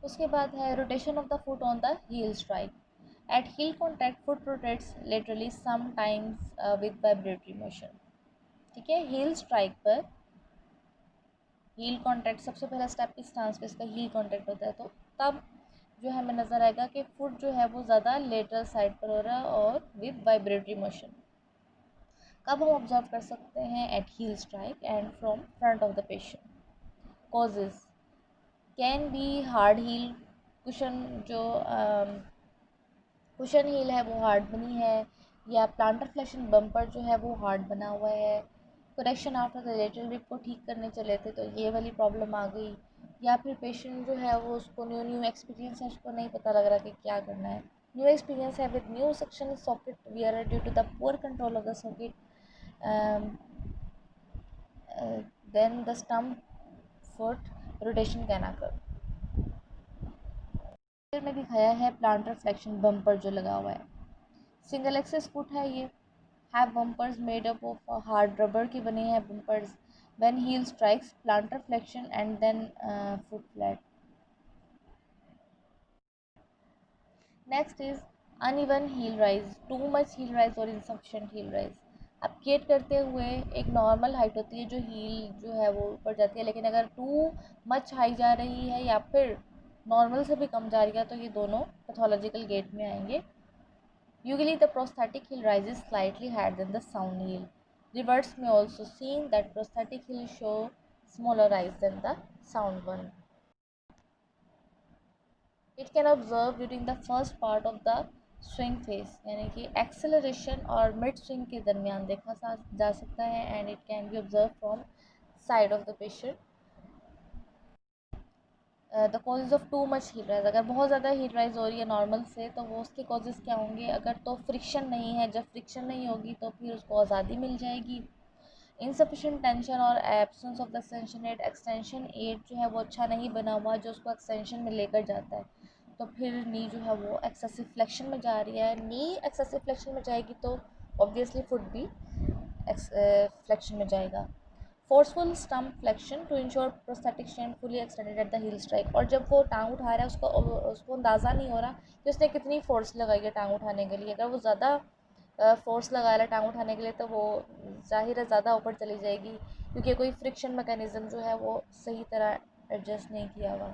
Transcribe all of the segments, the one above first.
उसके बाद है rotation of the foot on the heel strike. At heel contact foot rotates laterally sometimes with vibratory motion. ठीक है, heel strike पर heel contact सबसे पहला स्टेप इस स्टांस पे इसका हील कॉन्टैक्ट होता है, तो तब जो है हमें नज़र आएगा कि फुट जो है वो ज़्यादा लेटरल साइड पर हो रहा है और विद वाइब्रेटरी मोशन। कब हम ऑब्जर्व कर सकते हैं? At heel strike and from front of the patient. Causes can be hard heel, cushion जो कुशन हील है वो हार्ड बनी है, या प्लांटर फ्लेक्शन बम्पर जो है वो हार्ड बना हुआ है। Correction after the lateral whip को ठीक करने चले थे तो ये वाली प्रॉब्लम आ गई, या फिर पेशेंट जो है वो उसको न्यू एक्सपीरियंस है, उसको नहीं पता लग रहा कि क्या करना है। न्यू एक्सपीरियंस है with new section socket wear due to the poor control of the socket, then the stump foot rotation can occur. में दिखाया है प्लांटर फ्लेक्शन बम्पर जो लगा हुआ है, सिंगल एक्सेस फुट है ये, have bumpers made up of hard rubber के बने हैं bumpers. When heel strikes plantar flexion and then foot flat. Next is uneven heel rise, too much heel rise और इनसफिशिएंट हील राइज। अब gait करते हुए एक नॉर्मल हाइट होती है जो हील जो है वो ऊपर जाती है, लेकिन अगर टू मच हाई जा रही है या फिर नॉर्मल से भी कम जा रही है तो ये दोनों पैथोलॉजिकल गेट में आएंगे। Usually the prosthetic heel rises slightly higher than the sound heel. Reverts may also seen that prosthetic heel show smaller rise than the sound one. It can observe during the first part of the swing phase, यानी कि acceleration और mid swing के दरमियान देखा जा सकता है, and it can be observed from side of the patient. The causes of too much heat rise, अगर बहुत ज़्यादा हीट राइज हो रही है नॉर्मल से तो वो उसके कॉजेज़ क्या होंगे? अगर तो फ्रिक्शन नहीं है, जब फ्रिक्शन नहीं होगी तो फिर उसको आज़ादी मिल जाएगी। इनसफिशिएंट टेंशन और absence of the extension aid, extension aid जो है वो अच्छा नहीं बना हुआ जो उसको एक्सटेंशन में लेकर जाता है, तो फिर नी जो है वो एक्सेसिव फ्लेक्शन में जा रही है। नी एक्सेसिव फ्लेक्शन में जाएगी तो ऑब्वियसली फुट भी फ्लेक्शन में जाएगा। Forceful stump flexion to ensure prosthetic strength fully extended at the heel strike, और जब वो टांग उठा रहा है उसको अंदाज़ा नहीं हो रहा कि उसने कितनी फोर्स लगाई है टांग उठाने के लिए। अगर वो ज़्यादा फोर्स लगा रहा है टांग उठाने के लिए तो वो ज़ाहिर है ज़्यादा ऊपर चली जाएगी, क्योंकि कोई फ्रिक्शन मैकेनिज़्म जो है वो सही तरह एडजस्ट नहीं किया हुआ।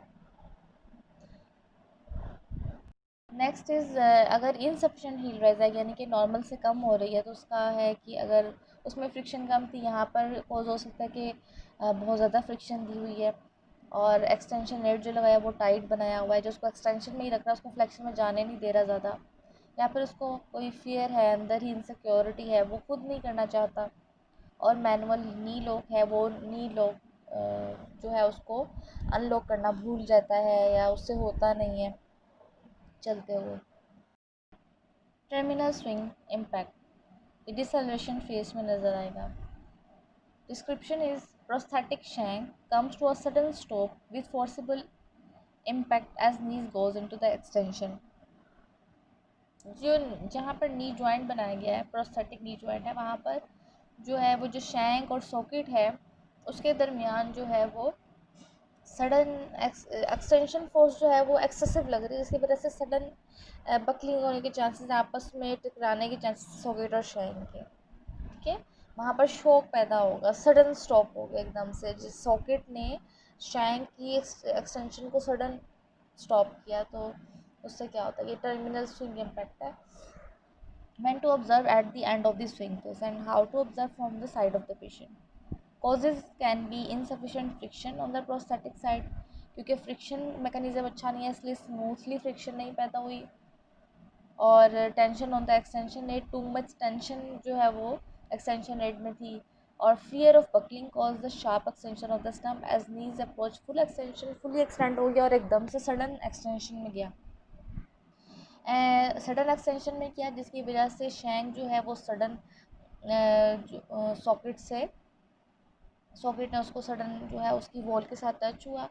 नेक्स्ट इज़ अगर इनसफिशिएंट हील राइज है यानी कि नॉर्मल से कम हो रही है तो उसका है कि अगर उसमें फ्रिक्शन कम थी, यहाँ पर कॉज हो सकता है कि बहुत ज़्यादा फ्रिक्शन दी हुई है और एक्सटेंशन नेट जो लगाया वो टाइट बनाया हुआ है, जो उसको एक्सटेंशन में ही रख रहा है, उसको फ्लेक्शन में जाने नहीं दे रहा ज़्यादा, या फिर उसको कोई फियर है, अंदर ही इनसिक्योरिटी है, वो खुद नहीं करना चाहता, और मैनुअल नी लॉक है, वो नी लॉक जो है उसको अनलॉक करना भूल जाता है या उससे होता नहीं है चलते हुए। Terminal swing impact deceleration phase में नज़र आएगा। Description is prosthetic shank comes to a sudden stop with forcible impact as knees goes into the extension. जो जहाँ पर नी जॉइंट बनाया गया है, प्रोस्थेटिक नी जॉइंट है, वहाँ पर जो है वो जो शैंक और सॉकेट है उसके दरमियान जो है वो सडन एक्सटेंशन फोर्स जो है वो एक्सेसिव लग रही है, जिसकी वजह से सडन बकलिंग होने के चांसेस, आपस में टकराने के चांसेस सॉकेट और शैंक के। ठीक है, वहाँ पर शॉक पैदा होगा, सडन स्टॉप होगा एकदम से, जिस सॉकेट ने शैंक की एक्सटेंशन को सडन स्टॉप किया तो उससे क्या होता है? ये टर्मिनल स्विंग इम्पैक्ट है। when to observe at the end of the swing phase and how to observe from the side of the patient. Causes can be insufficient friction on the prosthetic side, क्योंकि friction mechanism अच्छा नहीं है इसलिए smoothly friction नहीं पैदा हुई, और tension on the extension aid, too much tension जो है वो एक्सटेंशन एड में थी, और fear of buckling cause the sharp extension of the stump as knees approach full extension, fully extend हो गया और एकदम से सडन एक्सटेंशन में गया। सडन एक्सटेंशन में किया जिसकी वजह से शैंक जो है वो सडन सॉकेट ने उसको सडन जो है उसकी वॉल के साथ टच हुआ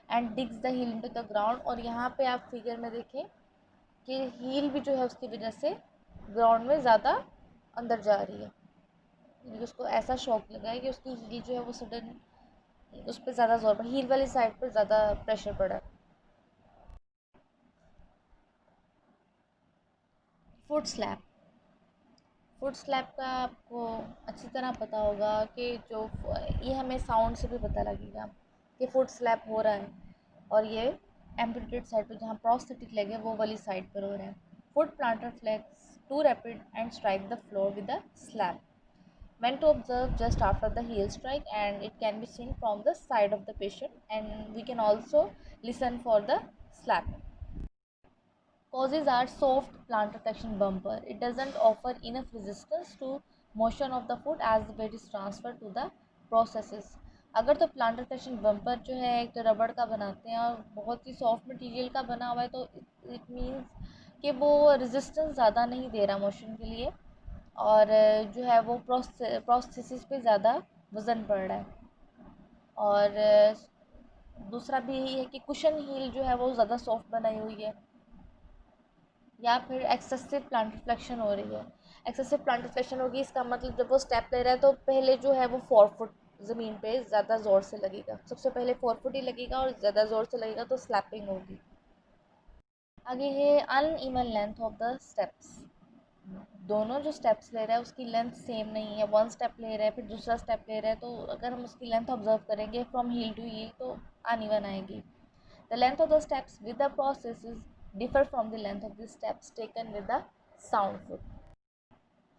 and digs the heel into the ground, और यहाँ पे आप फिगर में देखें कि हील भी जो है उसकी वजह से ग्राउंड में ज़्यादा अंदर जा रही है, यानी उसको ऐसा शॉक लगा है कि उसकी हील जो है वो सडन उस पर ज़्यादा जोर, हील वाली साइड पर ज़्यादा प्रेशर पड़ा है। Foot slab. फुट स्लैप का आपको अच्छी तरह पता होगा कि जो ये हमें साउंड से भी पता लगेगा कि फुट स्लैप हो रहा है, और ये एम्पुटेड साइड पर, जहाँ प्रोस्थेटिक लेग है वो वाली साइड पर हो रहा है। Foot plantar flex too rapid and strike the floor with the slap. When to observe just after the heel strike, and it can be seen from the side of the patient, and we can also listen for the slap. Causes are soft plantar flexion bumper. It doesn't offer enough resistance to motion of the foot as the weight is transferred to the processes. अगर तो planter flexion bumper जो है एक तो रबड़ का बनाते हैं और बहुत ही सॉफ्ट मटेरियल का बना हुआ है, तो इट मीन्स कि वो रेजिस्टेंस ज़्यादा नहीं दे रहा मोशन के लिए, और जो है वो प्रोस्थेसिस पे ज़्यादा वज़न पड़ रहा है। और दूसरा भी यही है कि कुशन हील जो है वो ज़्यादा सॉफ्ट बनाई हुई है, या फिर एक्सेसिव प्लांटर फ्लेक्शन हो रही है। एक्सेसिव प्लांटर फ्लेक्शन होगी, इसका मतलब जब वो स्टेप ले रहा है तो पहले जो है वो 4 फुट ज़मीन पे ज़्यादा ज़ोर से लगेगा, सबसे पहले 4 फुट ही लगेगा और ज़्यादा ज़ोर से लगेगा तो स्लैपिंग होगी। आगे है uneven length of the steps. दोनों जो स्टेप्स ले रहा है उसकी लेंथ सेम नहीं है, वन स्टेप ले रहा है फिर दूसरा स्टेप ले रहा है, तो अगर हम उसकी लेंथ ऑब्जर्व करेंगे फ्रॉम हील टू हील तो अनइवन आएगी। The length of the steps with the processes differ from the length of the steps taken with the sound foot.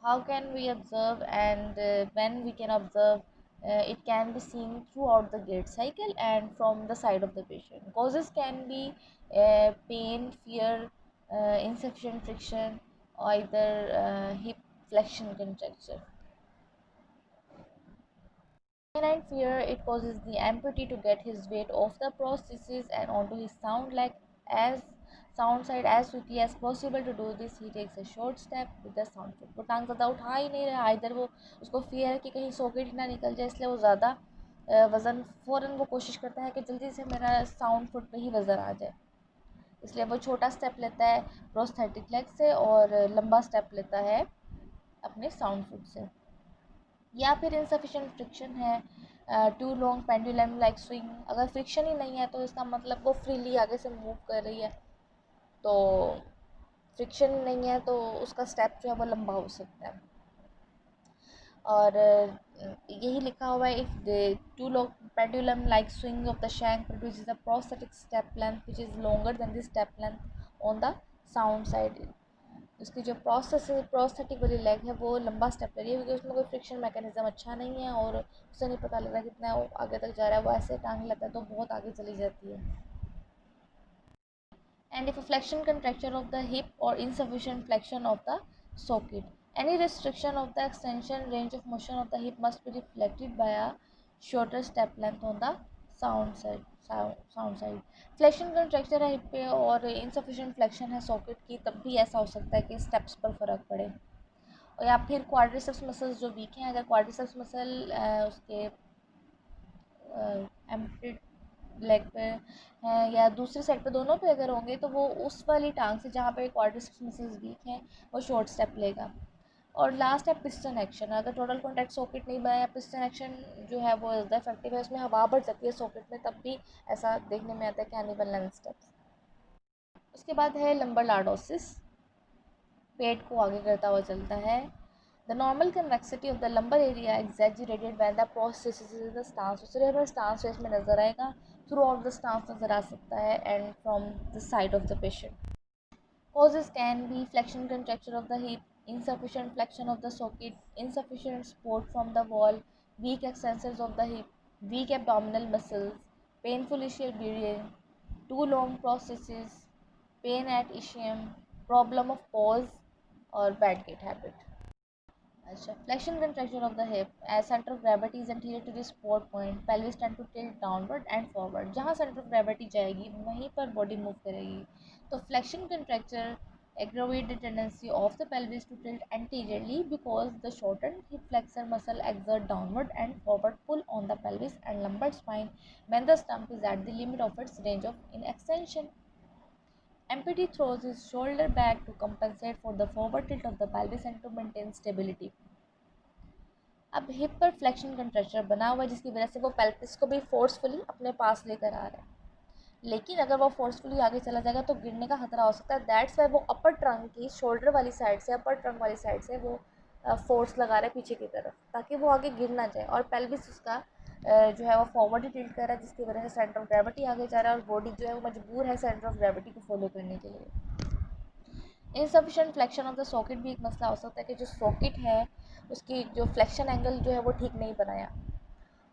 How can we observe, and when we can observe? It can be seen throughout the gait cycle and from the side of the patient. Causes can be pain, fear, insufficient friction, either hip flexion contracture. Pain and fear, it causes the amputee to get his weight off the prosthesis and onto his sound side as quickly as possible. To do this, he takes a short step with the sound foot. वो टांग ज़्यादा उठा ही नहीं रहा, इधर वो उसको fear है कि कहीं सॉकेट ही ना निकल जाए, इसलिए वो ज़्यादा वज़न फ़ौरन वो कोशिश करता है कि जल्दी से मेरा साउंड फुट पे ही वज़न आ जाए, इसलिए वो छोटा स्टेप लेता है प्रोस्थेटिक लेग से और लंबा स्टेप लेता है अपने साउंड फुट से। या फिर इनसफिशिएंट फ्रिक्शन है, too long pendulum like swing. अगर फ्रिक्शन ही नहीं है तो इसका मतलब वो फ्रीली आगे से मूव कर रही है, तो फ्रिक्शन नहीं है तो उसका स्टेप जो है वो लंबा हो सकता है। और यही लिखा हुआ है, if two long pendulum like swing of the shank produces a prosthetic step length which is longer than the step length on the sound side. उसकी जो प्रोस्थेटिक वाली लेग है वो लंबा स्टेप ले रही है क्योंकि उसमें कोई फ्रिक्शन मैकेनिज्म अच्छा नहीं है और उससे नहीं पता लग रहा कितना वो आगे तक जा रहा है, वो ऐसे टांग लेता है तो बहुत आगे चली जाती है। And if a flexion contracture of the hip or insufficient flexion of the socket, any restriction of the extension range of motion of the hip must be reflected by a shorter step length on the sound side. Sound side flexion contracture है hip पे और insufficient flexion है socket की, तब भी ऐसा हो सकता है कि स्टेप्स पर फ़र्क पड़े। और या फिर क्वाड्रिसेप्स मसल्स जो वीक हैं, अगर क्वाड्रिसेप्स मसल उसके एम्प्टेड लेग पे हैं या दूसरी साइड पे, दोनों पे अगर होंगे तो वो उस वाली टांग से जहाँ पे क्वाड्रिसेप्स मसल्स वीक हैं वो शॉर्ट स्टेप लेगा। और लास्ट है पिस्टन एक्शन। अगर टोटल कॉन्टैक्ट सॉकेट नहीं बना या पिस्टन एक्शन जो है वो ज़्यादा इफेक्टिव है, उसमें हवा बढ़ सकती है सॉकेट में, तब भी ऐसा देखने में आता है कि अनइवन लेंथ स्टेप्स। उसके बाद है लंबर लॉर्डोसिस, पेट को आगे करता हुआ चलता है। The normal convexity of the lumbar area exaggerated when the process is the stance, सिर्फ हमें स्टांस फेस में नजर आएगा, थ्रू आउट द स्टांस नजर आ सकता है and from the side of the patient. Causes can be flexion contracture of the hip, insufficient flexion of the socket, insufficient support from the wall, weak extensors of the hip, weak abdominal muscles, painful ischial bleeding, too long processes, pain at ischium, problem of pause और bad gait habit. अच्छा, flexion contraction of the hip as center of gravity is anterior to the support point, pelvis tend to tilt downward and forward। जहाँ center of gravity जाएगी वहीं पर body move करेगी, तो flexion contracture aggravate the tendency of the pelvis to tilt anteriorly because the shortened hip flexor muscle exert downward and forward pull on the pelvis and lumbar spine when the stump is at the limit of its range of in extension. Amputee throws his shoulder back to compensate for the forward tilt of the pelvis and to maintain stability. अब hip पर flexion कंट्रक्चर बना हुआ है जिसकी वजह से वो pelvis को भी फोर्सफुली अपने पास लेकर आ रहा है। लेकिन अगर वो फोर्सफुली आगे चला जाएगा तो गिरने का खतरा हो सकता है। दैट्स वाई वो अपर ट्रंक की शोल्डर वाली साइड से, अपर ट्रंक वाली साइड से वो फोर्स लगा रहा है पीछे की तरफ, ताकि वो आगे गिर ना जाए। और पेल्विस उसका जो है वो फॉरवर्ड ही टिल्ट कर रहा है, जिसकी वजह से सेंटर ऑफ ग्रेविटी आगे जा रहा है और बॉडी जो है वो मजबूर है सेंटर ऑफ ग्रेविटी को फॉलो करने के लिए। Insufficient flexion of the socket भी एक मसला हो सकता है कि जो सॉकेट है उसकी जो फ्लेक्शन एंगल जो है वो ठीक नहीं बनाया,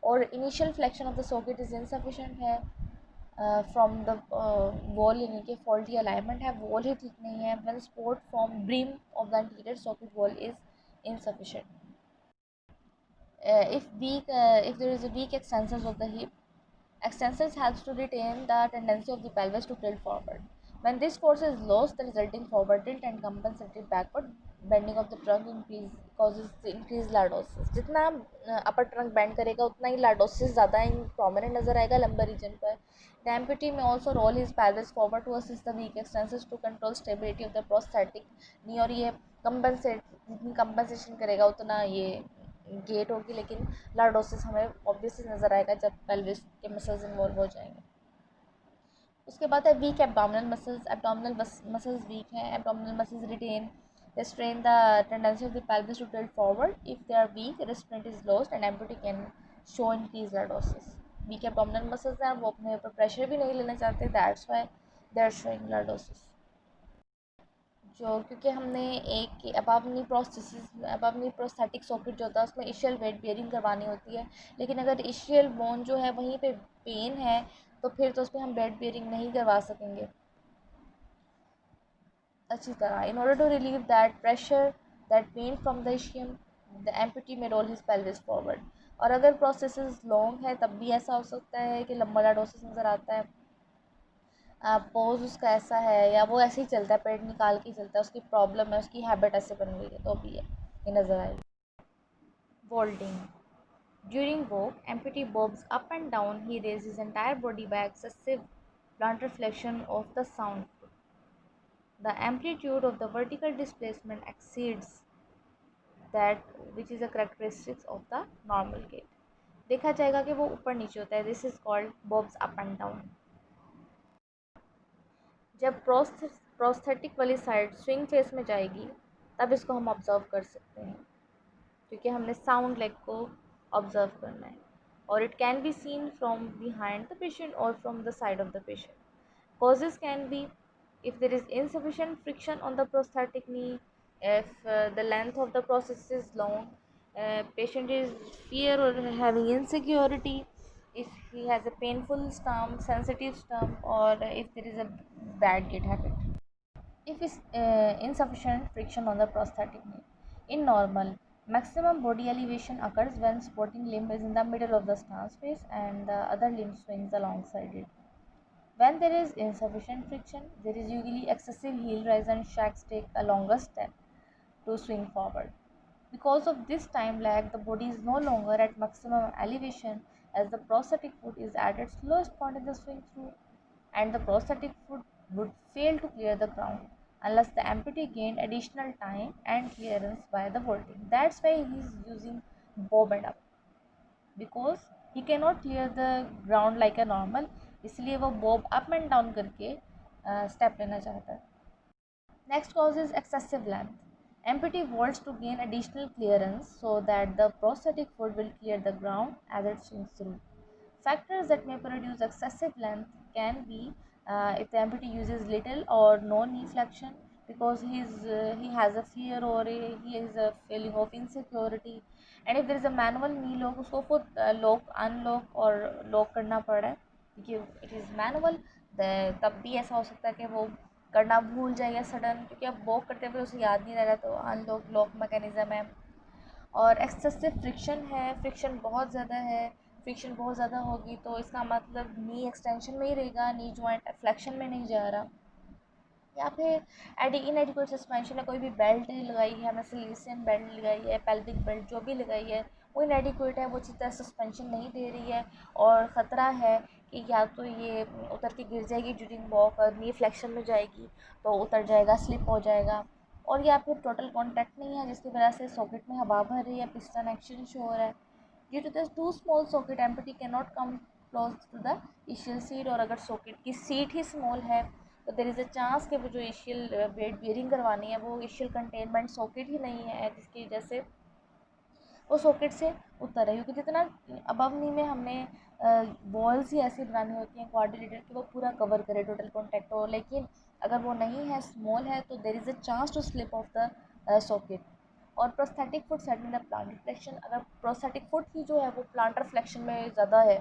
और initial flexion of the socket is insufficient है फ्रॉम द वॉल, यानी कि फॉल्टी अलाइनमेंट है, वॉल ही ठीक नहीं है। When support from brim of the interior socket wall is insufficient. If there is a weak extensors of the hip, extensors helps to retain the tendency of the pelvis to tilt forward. When this force is lost, the resulting forward tilt and compensated backward bending of the trunk causes increased lordosis. जितना upper trunk bend करेगा उतना ही lordosis ज़्यादा prominent नज़र आएगा lumbar region पर. The amputee may also roll his pelvis forward to assist the weak extensors to control stability of the prosthetic knee, और ये compensate जितनी compensation करेगा उतना ये गेट होगी, लेकिन लॉर्डोसिस हमें ऑब्वियसली नज़र आएगा जब पेल्विस के मसल्स इन्वॉल्व हो जाएंगे। उसके बाद है weak abdominal muscles. Abdominal muscles weak हैं। Abdominal muscles retain restrain the tendency of the pelvis to tilt forward. If they are weak, restraint is lost and amputee can show increased lordosis. Weak abdominal muscles हैं, वो अपने ऊपर pressure भी नहीं लेना चाहते, that's why they are showing lordosis. जो क्योंकि हमने एक अब अपनी प्रोस्थेटिक सॉकेट जो होता है उसमें इशियल वेट बेयरिंग करवानी होती है, लेकिन अगर इशियल बोन जो है वहीं पे पेन है तो फिर तो उस पर हम वेट बेयरिंग नहीं करवा सकेंगे अच्छी तरह। In order to relieve that pressure that pain from the ischium, the amputee में रोल हिज पेल्विस फॉरवर्ड। और अगर प्रोसेस लॉन्ग है तब भी ऐसा हो सकता है कि लंबा लॉर्डोसिस नज़र आता है। पोज उसका ऐसा है या वो ऐसे ही चलता है, पेट निकाल के ही चलता है, उसकी प्रॉब्लम है, उसकी हैबिट ऐसे बन गई है तो भी है ये नज़र आएगी। Vaulting. During walk, amputee bobs up and down. He raises his entire body by excessive blunt reflection of the sound. The amplitude of the vertical displacement exceeds that which is a characteristic of the normal gait. देखा जाएगा कि वो ऊपर नीचे होता है. This is called bobs up and down. जब prosthetic वाली साइड स्विंग फेस में जाएगी तब इसको हम ऑब्जर्व कर सकते हैं, क्योंकि हमने साउंड लेग को ऑब्जर्व करना है। और it can be seen from behind the patient और from the side of the patient. Causes can be if there is insufficient friction on the prosthetic knee, if the length of the process is long, patient is fear or having insecurity, if he has a painful stump, sensitive stump, or if there is a bad gait habit. If is insufficient friction on the prosthetic knee. In normal, maximum body elevation occurs when supporting limb is in the middle of the stance face and the other limb swings alongside it. When there is insufficient friction, there is usually excessive heel rise and shacks take a longer step to swing forward. Because of this time lag, the body is no longer at maximum elevation as the prosthetic foot is at its lowest point in the swing through, and the prosthetic foot would fail to clear the ground unless the amputee gained additional time and clearance by the vaulting. That's why he is using bob and up, because he cannot clear the ground like a normal, इसलिए वो bob up and down करके step लेना चाहता है. Next cause is excessive length. Amputee vaults to gain additional clearance so that the prosthetic foot will clear the ground as it swings through. Factors that may produce excessive length can be if the amputee uses little or no knee flexion because he has a fear or he has a feeling of insecurity, and if there is a manual knee lock, उसको खुद lock unlock और lock करना पड़ रहा है क्योंकि it is manual, तब भी ऐसा हो सकता है कि वो करना भूल जाए या सडन, क्योंकि अब वॉक करते हुए उसे याद नहीं रह रहा, तो अनलॉक लॉक मैकेनिज़्म है. और एक्सेसिव फ्रिक्शन है, फ्रिक्शन बहुत ज़्यादा है, फ्रिक्शन बहुत ज़्यादा होगी तो इसका मतलब नी एक्सटेंशन में ही रहेगा, नी जॉइंट फ्लेक्शन में नहीं जा रहा. या फिर इनएडिक्वेट सस्पेंशन है, कोई भी बेल्ट लगाई है हमने, सिलिसियन बेल्ट लगाई है, पेल्विक बेल्ट जो भी लगाई है वो इनएडिक्वेट है, वो अच्छी तरह सस्पेंशन नहीं दे रही है और ख़तरा है कि या तो ये उतर के गिर जाएगी ड्यूरिंग वॉक, और नी फ्लेक्शन में जाएगी तो उतर जाएगा, स्लिप हो जाएगा, और या फिर टोटल कॉन्टैक्ट नहीं है जिसकी वजह से सॉकेट में हवा भर रही है, पिस्टन एक्शन शो हो रहा है. Due to this too small socket empty can not come close to the ischial seat, और अगर सॉकेट की सीट ही स्मॉल है तो देर इज़ अ चांस कि वो जो इशियल वेट बेयरिंग करवानी है वो इशियल कंटेनमेंट सॉकेट ही नहीं है, जिसकी वजह से वो सॉकेट से उतर है। क्योंकि जितना अबव नी में हमने बॉल्स ही ऐसी बनानी होती हैं क्वाड्रिलेटरल कि वो पूरा कवर करे, टोटल कॉन्टैक्ट हो, लेकिन अगर वो नहीं है, स्मॉल है, तो there is a chance to slip off the socket. और prosthetic foot set in the plantar flexion, अगर प्रोस्थेटिक फुट ही जो है वो प्लांटर फ्लेक्शन में ज़्यादा है,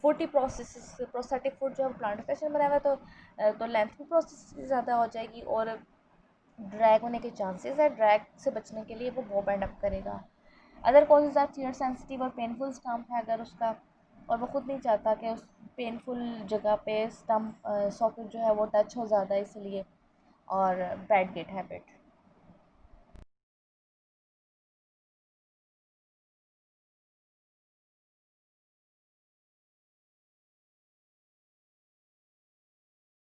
फुट ही प्रोसेस प्रोस्थेटिक फुट जो है प्लांटर फ्लेक्शन में रहेगा, तो लेंथ भी प्रोसेस ज़्यादा हो जाएगी और ड्रैग होने के चांसेस है, ड्रैग से बचने के लिए वो बॉब एंड अप करेगा। Other causes are tear sensitive और पेनफुल स्टम्प है अगर उसका, और वो खुद नहीं चाहता कि उस पेनफुल जगह पे स्टम्प सॉकेट जो है वो टच हो ज़्यादा, इसलिए। और बैड गेट हैबिट,